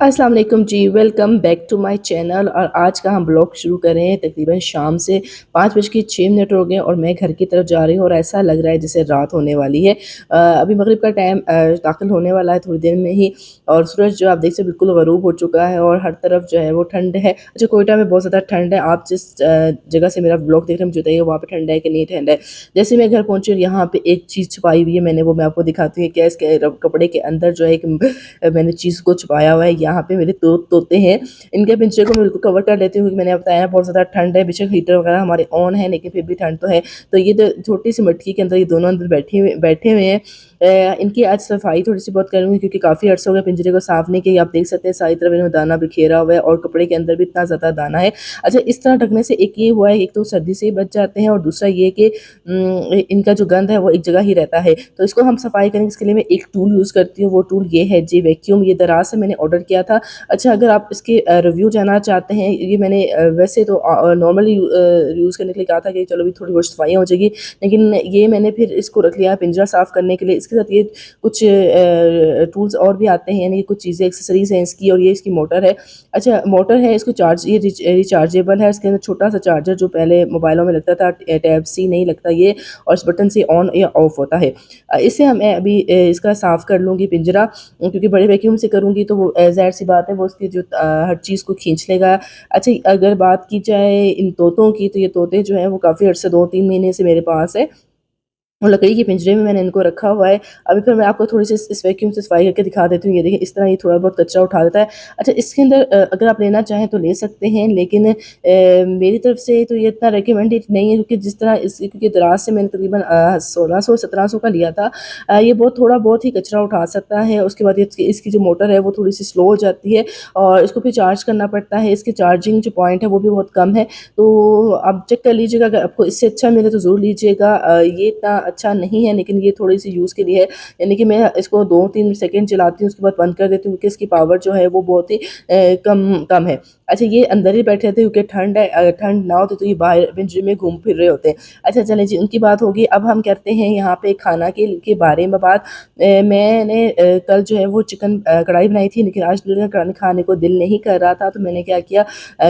अस्सलाम वालेकुम जी, welcome back to my channel. और आज का हम ब्लॉग शुरू कर रहे हैं। तकरीबन शाम से 5:06 हो गए और मैं घर की तरफ जा रही हूँ और ऐसा लग रहा है जैसे रात होने वाली है। अभी मगरिब का टाइम दाखिल होने वाला है थोड़ी देर में ही। और सूरज जो आप देख सकते हैं बिल्कुल गरूब हो चुका है और हर तरफ जो है वो ठंड है। अच्छा, कोयटा में बहुत ज़्यादा ठंड है। आप जिस जगह से मेरा ब्लॉग देख रहे हैं मुझे बताइए वहाँ पे ठंड है कि नहीं ठंड है। जैसे मैं घर पहुँची और यहाँ पे एक चीज़ छुपाई हुई है मैंने, वो मैं आपको दिखाती हूँ। क्या इसके कपड़े के अंदर जो है एक मैंने चीज़ को छुपाया हुआ है। यहाँ पे मेरे तोते हैं। इनके पिंजरे को मैं बिल्कुल कवर कर लेती हूँ क्योंकि मैंने बताया बहुत ज़्यादा ठंड है। बेशक हीटर वगैरह हमारे ऑन है लेकिन फिर भी ठंड तो है। तो ये तो छोटी सी मटकी के अंदर ये दोनों अंदर बैठे हुए हैं। इनकी आज सफाई थोड़ी सी बहुत करूँगी क्योंकि काफ़ी अर्सा हो गया पिंजरे को साफ नहीं किया। आप देख सकते हैं सारी तरफ इन्होंने दाना बिखेरा हुआ है और कपड़े के अंदर भी इतना ज़्यादा दाना है। अच्छा, इस तरह ढकने से एक ये हुआ है, एक तो सर्दी से ही बच जाते हैं और दूसरा ये कि इनका जो गंद है वो एक जगह ही रहता है। तो इसको हम सफाई करेंगे, इसके लिए मैं एक टूल यूज़ करती हूँ। वो टूल ये है जी वैक्यूम। ये दराज से मैंने ऑर्डर किया था। अच्छा, अगर आप इसके रिव्यू जानना चाहते हैं, ये मैंने वैसे तो नॉर्मली यूज़ करने के लिए कहा था कि चलो भी थोड़ी बहुत सफाइयाँ हो जाएगी, लेकिन ये मैंने फिर इसको रख लिया पिंजरा साफ़ करने के लिए। इसके साथ ये कुछ टूल्स और भी आते हैं, यानी कुछ चीज़ें एक्सेसरीज हैं इसकी। और ये इसकी मोटर है। अच्छा, मोटर है, इसको चार्ज ये रिचार्जेबल है। इसके अंदर छोटा सा चार्जर जो पहले मोबाइलों में लगता था, टाइप सी नहीं लगता ये, और इस बटन से ऑन या ऑफ होता है। इससे मैं अभी इसका साफ़ कर लूँगी पिंजरा, क्योंकि बड़े वैक्यूम से करूँगी तो वो ज़ाहिर सी बात है वो उसकी जो हर चीज़ को खींच लेगा। अच्छा, अगर बात की जाए इन तोतों की, तो ये तोते जो हैं वो काफ़ी अर्से 2-3 महीने से मेरे पास है और लकड़ी के पिंजरे में मैंने इनको रखा हुआ है। अभी फिर मैं आपको थोड़ी-सी इस वैक्यूम से सफाई करके दिखा देती हूँ। ये देखिए, इस तरह ये थोड़ा बहुत कचरा उठा देता है। अच्छा, इसके अंदर अगर आप लेना चाहें तो ले सकते हैं, लेकिन मेरी तरफ से तो ये इतना रिकमेंडेड नहीं है क्योंकि जिस तरह इस क्योंकि दराज से मैंने तकरीबन 1600-1700 का लिया था। ये थोड़ा बहुत ही कचरा उठा सकता है। उसके बाद ये इसकी इसकी जो मोटर है वो थोड़ी-सी स्लो हो जाती है और इसको फिर चार्ज करना पड़ता है। इसकी चार्जिंग जो पॉइंट है वो भी बहुत कम है। तो आप चेक कर लीजिएगा, अगर आपको इससे अच्छा मिले तो ज़रूर लीजिएगा। ये इतना अच्छा नहीं है लेकिन ये थोड़ी-सी यूज़ के लिए है। यानी कि मैं इसको 2-3 सेकंड चलाती हूँ, उसके बाद बंद कर देती हूँ क्योंकि इसकी पावर जो है वो बहुत ही कम कम है। अच्छा, ये अंदर ही बैठे रहते हैं क्योंकि ठंड है। अगर ठंड ना होती तो ये बाहर पिंजरे में घूम फिर रहे होते हैं। अच्छा चलें जी, उनकी बात होगी। अब हम करते हैं यहाँ पे खाना के बारे में बात। मैंने कल जो है वो चिकन कढ़ाई बनाई थी, लेकिन आज कढ़ाई खाने को दिल नहीं कर रहा था। तो मैंने क्या किया,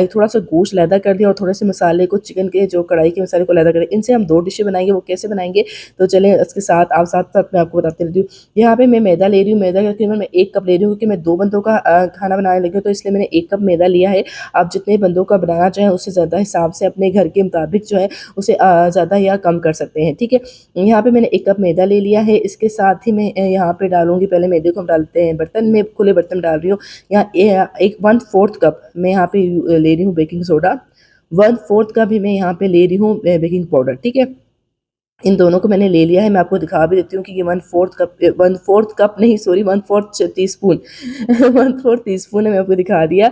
थोड़ा-सा गोश्त लैदा कर दिया और थोड़े-से मसाले को, चिकन के जो कढ़ाई के मसाले को लैदा कर दिया। इनसे हम 2 डिशें बनाएँगे। वो कैसे बनाएँगे तो चलें इसके साथ-साथ मैं आपको बताती रहती हूँ। यहाँ पे मैं मैदा ले रही हूँ। मैदा तकरीबन मैं 1 कप ले रही हूँ क्योंकि मैं 2 बंदों का खाना बनाने लगी हूँ, तो इसलिए मैंने 1 कप मैदा लिया है। आप जितने बंदों का बनाना चाहें उससे ज़्यादा हिसाब से अपने घर के मुताबिक जो है उसे ज़्यादा या कम कर सकते हैं, ठीक है। यहाँ पे मैंने 1 कप मैदा ले लिया है। इसके साथ ही मैं यहाँ पे डालूँगी, पहले मैदे को हम डालते हैं बर्तन में, खुले बर्तन में डाल रही हूँ। यहाँ एक 1/4 कप मैं यहाँ पे ले रही हूँ बेकिंग सोडा। 1/4 कप ही मैं यहाँ पे ले रही हूँ बेकिंग पाउडर, ठीक है। इन दोनों को मैंने ले लिया है। मैं आपको दिखा भी देती हूँ कि ये 1/4 कप नहीं, सॉरी, 1/4 टीस्पून 1/4 टीस्पून है, मैं आपको दिखा दिया।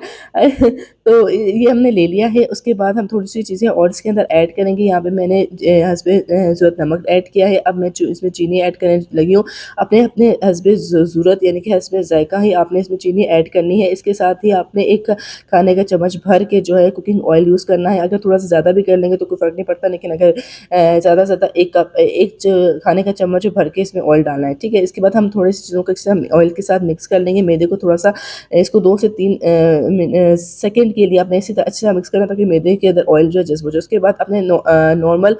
तो ये हमने ले लिया है। उसके बाद हम थोड़ी-सी चीज़ें और इसके अंदर ऐड करेंगे। यहाँ पे मैंने हस्बे ज़रूरत नमक ऐड किया है। अब मैं इसमें चीनी ऐड करने लगी हूँ। अपने अपने हस्बे ज़रूरत यानी कि हस्बे ज़ायक़ा ही आपने इसमें चीनी ऐड करनी है। इसके साथ ही आपने एक खाने का चम्मच भर के जो है कुकिंग ऑयल यूज़ करना है। अगर थोड़ा-सा ज़्यादा भी कर लेंगे तो कोई फ़र्क नहीं पड़ता, लेकिन अगर ज़्यादा से ज़्यादा 1 कप, एक खाने का चम्मच भर के इसमें ऑयल डालना है, ठीक है। इसके बाद हम थोड़ी-सी चीज़ों को हम ऑयल के साथ मिक्स कर लेंगे। मैदे को थोड़ा-सा, इसको 2 से 3 सेकंड के लिए आपने इसी तरह अच्छे से मिक्स करना ताकि मैदे के अंदर ऑयल जो है जज़्ब हो जाए। उसके बाद अपने नॉर्मल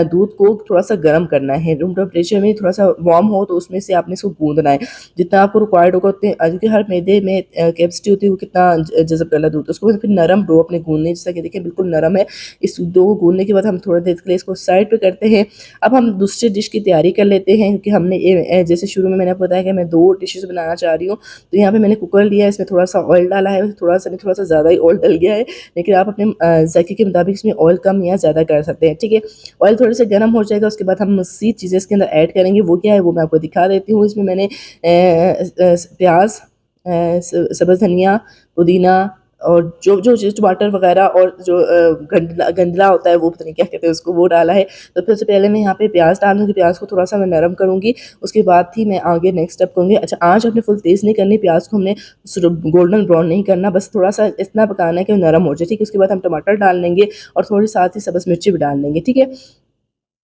दूध को थोड़ा-सा गर्म करना है। रूम टेम्परेचर में थोड़ा-सा वार्म हो तो उसमें से आपने इसको गूँदना है। जितना आपको रिक्वायर्ड होगा उतने, क्योंकि हर मैदे में कैपेसिटी होती है वो कितना जज़्ब कर दूध। उसके बाद फिर नरम डो अपने गूँदने, जैसा कि देखिए बिल्कुल नरम है। इस डो को गूँदने के बाद हम थोड़ी देर के लिए इसको साइड पे करते हैं। अब हम दूसरी डिश की तैयारी कर लेते हैं क्योंकि हमने जैसे शुरू में मैंने आपको बताया कि मैं 2 डिशेज़ बनाना चाह रही हूँ। तो यहाँ पे मैंने कुकर लिया है, इसमें थोड़ा-सा ऑयल डाला है, थोड़ा-सा नहीं, थोड़ा-सा ज़्यादा ही ऑयल डल गया है, लेकिन आप अपने ज़ायके के मुताबिक इसमें ऑयल कम या ज़्यादा कर सकते हैं, ठीक है। ऑयल थोड़े से गर्म हो जाएगा, उसके बाद हम मज़ीद चीज़ें इसके अंदर ऐड करेंगे। वो क्या है वो मैं आपको दिखा देती हूँ। इसमें मैंने प्याज़, सब्ज़ धनिया, पुदीना और जो चीज़ टमाटर वगैरह और जो गंदला होता है, वो पता नहीं क्या कहते हैं उसको, वो डाला है। तो सबसे पहले मैं यहाँ पे प्याज़ डालूँगी। प्याज़ को थोड़ा-सा मैं नरम करूँगी, उसके बाद ही मैं आगे नेक्स्ट स्टेप करूँगी। अच्छा, आँच आपने फुल तेज़ नहीं करनी, प्याज़ को हमने गोल्डन ब्राउन नहीं करना, बस थोड़ा-सा इतना पकाना है कि वो नरम हो जाए, ठीक है। उसके बाद हम टमाटर डाल लेंगे और थोड़ी साथ ही सब्ज़ मिर्ची भी डाल लेंगे, ठीक है।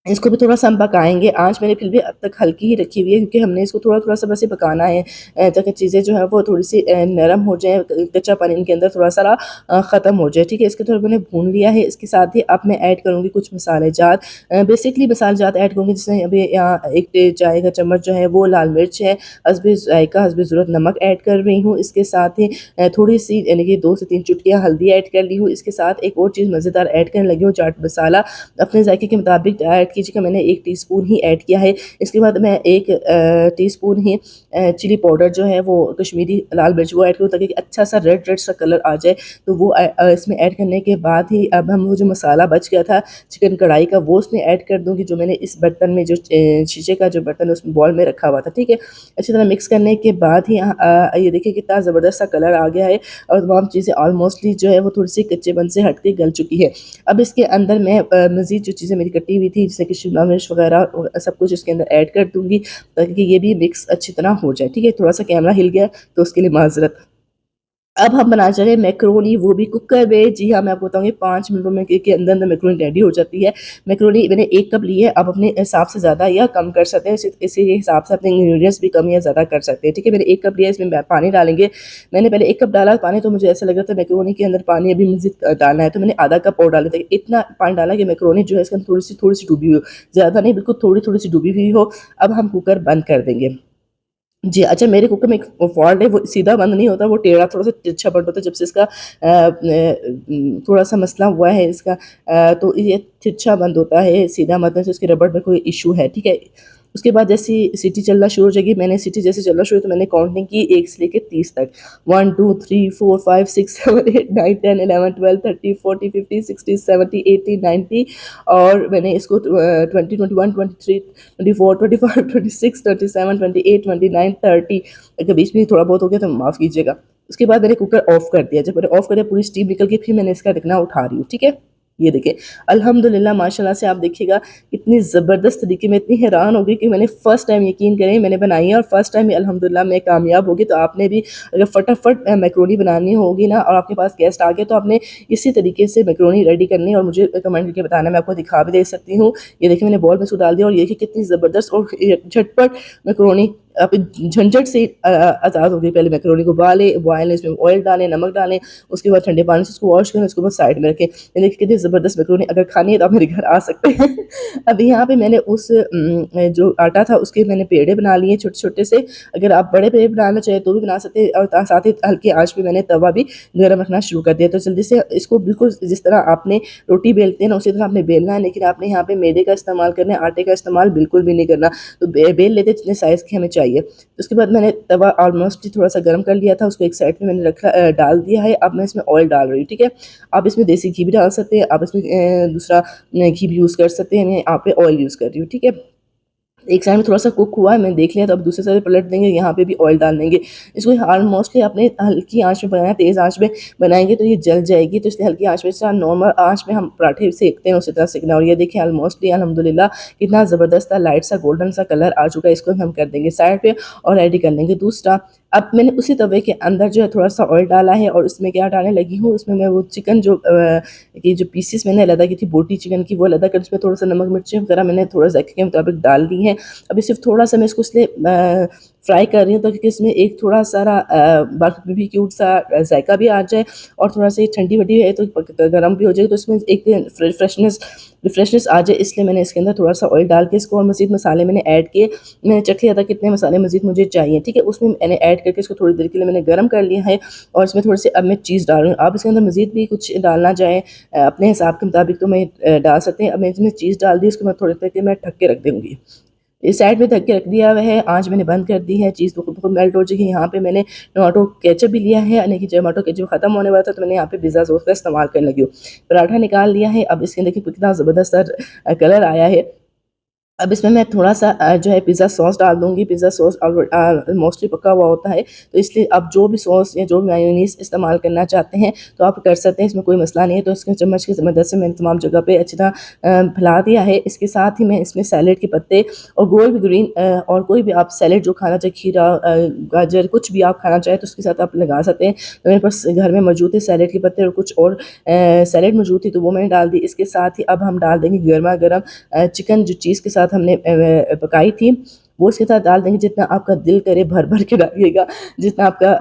इसको भी थोड़ा-सा हम पकाएँगे, आँच मैंने फिर भी अब तक हल्की ही रखी हुई है क्योंकि हमने इसको थोड़ा-थोड़ा सा बस ये पकाना है ताकि चीज़ें जो हैं वो थोड़ी-सी नरम हो जाएँ, कच्चापन इनके अंदर थोड़ा-सा ख़त्म हो जाए, ठीक है? इसको थोड़ा मैंने भून लिया है, इसके साथ ही अब मैं ऐड करूँगी कुछ मसाले जात बेसिकली मसाले जात ऐड करूँगी जिसमें अभी यहाँ 1 चाय का चम्मच जो है वो लाल मिर्च है, हस्बे ज़ायक़ा, हस्बे ज़रूरत नमक ऐड कर रही हूँ, इसके साथ ही थोड़ी-सी यानी कि 2 से 3 चुटकियाँ हल्दी ऐड कर ली हूँ, इसके साथ एक और चीज़ मज़ेदार ऐड करने लगी हूँ चाट मसाला अपने ज़ायके के मुताबिक ऐड कीजिएगा मैंने 1 टीस्पून ही ऐड किया है। इसके बाद मैं 1 टीस्पून ही चिली पाउडर जो है वो कश्मीरी लाल मिर्च वो ऐड करूँ ताकि अच्छा-सा रेड-रेड सा कलर आ जाए। तो वो इसमें ऐड करने के बाद ही अब हम वो जो मसाला बच गया था चिकन कढ़ाई का वो उसमें ऐड कर दूँगी जो मैंने इस बर्तन में जो शीशे का जो बर्तन है उसमें बॉल में रखा हुआ था, ठीक है? अच्छी तरह मिक्स करने के बाद ही ये देखिए कितना ज़बरदस्त सा कलर आ गया है और तमाम चीज़ें ऑलमोस्टली जो है वो थोड़ी-सी कच्चेपन से हट के गल चुकी है। अब इसके अंदर मैं मज़ीद जो चीज़ें मेरी कटी हुई थी जैसे कि शिमला मिर्च वगैरह सब कुछ इसके अंदर ऐड कर दूँगी ताकि ये भी मिक्स अच्छी तरह हो जाए, ठीक है? थोड़ा-सा कैमरा हिल गया तो उसके लिए माज़रत। अब हम बनाना चाह रहे हैं मैकरोनी वो भी कुकर में। जी हाँ, मैं आपको बताऊँगी 5 मिनटों में के अंदर-अंदर मैकरोनी रेडी हो जाती है। मैकरोनी मैंने 1 कप ली है, आप अपने हिसाब से ज़्यादा या कम कर सकते हैं। इसी के हिसाब से अपने इंग्रीडिएंट्स भी कम या ज़्यादा कर सकते हैं, ठीक है? मैंने 1 कप लिया है, इसमें पानी डालेंगे। मैंने पहले 1 कप डाला पानी तो मुझे ऐसा लग रहा था मैकरोनी के अंदर पानी अभी मज़ीद डालना है, तो मैंने आधा कप और डाला था। इतना पानी डाला कि मैकरोनी जो है इसके अंदर थोड़ी-सी डूबी हुई हो। ज़्यादा नहीं, बिल्कुल थोड़ी-थोड़ी सी डूबी हुई हो। अब हम कुकर बंद कर देंगे। जी, अच्छा मेरे कुकर में एक फ़ॉल्ट है, वो सीधा बंद नहीं होता, वो टेढ़ा थोड़ा-सा तिरछा बंद होता है, जब से इसका थोड़ा-सा मसला हुआ है इसका तो ये तिरछा बंद होता है, सीधा मतलब से उसके रबड़ में कोई इश्यू है, ठीक है? उसके बाद जैसे ही सीटी चलना शुरू हो जाएगी, मैंने सीटी जैसे चलना शुरू तो मैंने काउंटिंग की 1 से लेके 30 तक 1, 2, 3, 4, 5, 6, 7, 8, 9, 10, 11, 12, 13, 14, 15, 16, 17, 18, 19 और मैंने इसको 20, 21, 23, 24, 25, 26, 27, 28, 29, 30 अगर बीच में थोड़ा बहुत हो गया तो माफ़ कीजिएगा। उसके बाद मैंने कुकर ऑफ कर दिया, जब मैंने ऑफ कर दिया पूरी स्टीम निकल गई, फिर मैंने इसका ढकना उठा रही हूँ, ठीक है? ये देखिए, अल्हम्दुलिल्लाह माशाल्लाह से आप देखिएगा कितनी ज़बरदस्त तरीके मैं इतनी हैरान हो गई कि मैंने फ़र्स्ट टाइम यकीन करें मैंने बनाई है और फ़र्स्ट टाइम अल्हम्दुलिल्लाह मैं कामयाब हो गई। तो आपने भी अगर फटाफट मैकरोनी बनानी होगी ना और आपके पास गेस्ट आ गए तो आपने इसी तरीके से मैकरोनी रेडी करनी है और मुझे कमेंट करके बताना, मैं आपको दिखा भी दे सकती हूँ। ये देखिए मैंने बॉल में इसको डाल दिया और ये देखिए कितनी ज़बरदस्त और झटपट मैकरोनी आप झंझट से आज़ाद हो गई। पहले मैकरोनी को बॉयल इसमें ऑयल डालें, नमक डालें, उसके बाद ठंडे पानी से उसको वॉश करें, उसके बाद साइड में रखें। ये देखिए कितनी ज़बरदस्त मैकरोनी, अगर खानी है तो आप मेरे घर आ सकते हैं। अभी यहाँ पे मैंने उस जो आटा था उसके मैंने पेड़े बना लिए छोटे-छोटे से, अगर आप बड़े पेड़े बनाना चाहें तो भी बना सकते हैं और साथ ही हल्की आँच पे मैंने तवा भी गरम रखना शुरू कर दिया। तो जल्दी से इसको बिल्कुल जिस तरह आपने रोटी बेलते हैं ना उसी तरह आपने बेलना है, लेकिन आपने यहाँ पे मैदे का इस्तेमाल करना है, आटे का इस्तेमाल बिल्कुल भी नहीं करना। तो बेल लेते जितने साइज़ की हमें चाहिए। तो उसके बाद मैंने तवा ऑलमोस्ट ही थोड़ा-सा गर्म कर लिया था, उसको एक साइड में मैंने डाल दिया है। अब मैं इसमें ऑयल डाल रही हूँ, ठीक है? आप इसमें देसी घी भी डाल सकते हैं, आप इसमें दूसरा घी भी यूज़ कर सकते हैं, मैं यहाँ पे ऑयल यूज़ कर रही हूँ, ठीक है? एक साइड में थोड़ा-सा कुक हुआ है, मैंने देख लिया तो अब दूसरी साइड पलट देंगे, यहाँ पे भी ऑयल डाल देंगे। इसको ऑलमोस्टली आपने हल्की आँच में बनाना है, तेज़ आँच में बनाएँगे तो ये जल जाएगी, तो इसलिए हल्की आँच में से नॉर्मल आँच में हम पराठे सेकते हैं उसी तरह सेकना है और ये देखिए ऑलमोस्टली अल्हम्दुलिल्लाह कितना ज़बरदस्त सा लाइट सा गोल्डन सा कलर आ चुका है, इसको हम कर देंगे साइड पे और रेडी कर लेंगे दूसरा। अब मैंने उसी तवे के अंदर जो है थोड़ा-सा ऑयल डाला है और उसमें क्या डालने लगी हूँ, उसमें मैं वो चिकन जो ये जो पीसेस मैंने अलग की थी बोटी चिकन की, वो अलग कर उसमें थोड़ा-सा नमक मिर्ची वगैरह मैंने थोड़ा ज़ायके के मुताबिक डाल दी है। अभी सिर्फ़ थोड़ा-सा मैं इसको इसलिए फ्राई कर रही हूँ ताकि इसमें एक थोड़ा सारा बारबेक्यू सा ज़ायका भी आ जाए और थोड़ा-सा ये ठंडी-वंडी है तो गरम भी हो जाएगी तो इसमें एक रिफ्रेशनेस आ जाए, इसलिए मैंने इसके अंदर थोड़ा-सा ऑयल डाल के इसको और मज़ीद मसाले मैंने ऐड किए। मैंने चेक किया था कितने मसाले मज़ीद मुझे चाहिए, ठीक है? उसमें मैंने ऐड करके इसको थोड़ी देर के लिए मैंने गरम कर लिया है और इसमें थोड़ी-सी अब मैं चीज़ डाल रही हूँ। आप इसके अंदर मज़ीद भी कुछ डालना चाहें अपने हिसाब के मुताबिक तो मैं डाल सकते हैं। अब मैं इसमें चीज़ डाल दी, इसको मैं थोड़ी देर के लिए मैं ढक के रख दूँगी। इस साइड में ढक के रख दिया हुआ है, आँच मैंने बंद कर दी है, चीज़ तो खुद मेल्ट हो जाएगी। यहाँ पे मैंने टोमेटो केचअप भी लिया है, यानी कि टोमेटो केचअप खत्म होने वाला था तो मैंने यहाँ पे पिज़्ज़ा सॉस का इस्तेमाल करने लगी हूँ। पराठा निकाल लिया है, अब इसके देखिए कितना ज़बरदस्त कलर आया है। अब इसमें मैं थोड़ा-सा जो है पिज़्ज़ा सॉस डाल दूँगी। पिज़्ज़ा सॉस मोस्टली पका हुआ होता है, तो इसलिए आप जो भी सॉस या जो भी मेयोनीज़ इस्तेमाल करना चाहते हैं, तो आप कर सकते हैं, इसमें कोई मसला नहीं है। तो इसके चम्मच की मदद से मैंने तमाम जगह पे अच्छी तरह फैला दिया है। इसके साथ ही मैं इसमें सैलेड के पत्ते और कोई भी ग्रीन और कोई भी आप सैलेड जो खाना चाहे, खीरा गाजर कुछ भी आप खाना चाहें, तो उसके साथ आप लगा सकते हैं। तो मेरे पास घर में मौजूद थे सैलेड के पत्ते और कुछ और सैलेड मौजूद थी, तो वो मैंने डाल दी। इसके साथ ही अब हम डाल देंगे गरमा-गरम चिकन जो चीज़ के साथ हमने पकाई थी, वो इसके साथ डाल देंगे। जितना आपका दिल करे भर-भर के डालिएगा, जितना आपका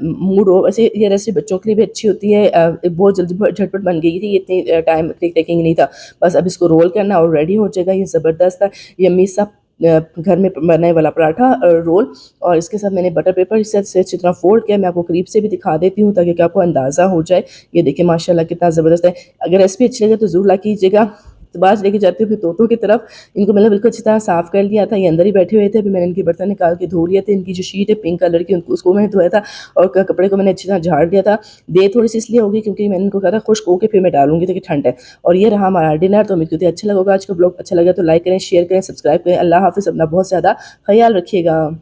मूड हो। वैसे ये रेसिपी बच्चों के लिए भी अच्छी होती है। बहुत जल्दी झटपट बन गई थी, इतनी टाइम टेकिंग नहीं था। बस अब इसको रोल करना और रेडी हो जाएगा। ये ज़बरदस्त था, यम्मी सा घर में बनने वाला पराठा रोल। और इसके साथ मैंने बटर पेपर से अच्छी तरह फ़ोल्ड किया। मैं आपको करीब से भी दिखा देती हूँ ताकि कि आपको अंदाज़ा हो जाए। ये देखिए माशाल्लाह कितना ज़बरदस्त है। अगर रेसिपी अच्छी लगे तो ज़रूर लाइक कीजिएगा। तो बाहर लेके जाती हूँ फिर तोतों की तरफ। इनको मैंने बिल्कुल अच्छी तरह साफ़ कर लिया था, ये अंदर ही बैठे हुए थे। फिर मैंने इनके बर्तन निकाल के धो लिए थे। इनकी जो शीट है पिंक कलर की, उनको उसको मैंने धोया था और कपड़े को मैंने अच्छी तरह झाड़ दिया था। देर थोड़ी-सी इसलिए हो गई क्योंकि मैंने इनको कहा था खुश्क होके फिर मैं डालूँगी ताकि ठंड है। और ये रहा हमारा डिनर। तो उम्मीद करती हूँ अच्छा लगा होगा। आज का ब्लॉग अच्छा लगा तो लाइक करें, शेयर करें, सब्सक्राइब करें। अल्लाह हाफ़िज़। अपना बहुत ज़्यादा ख़याल रखिएगा।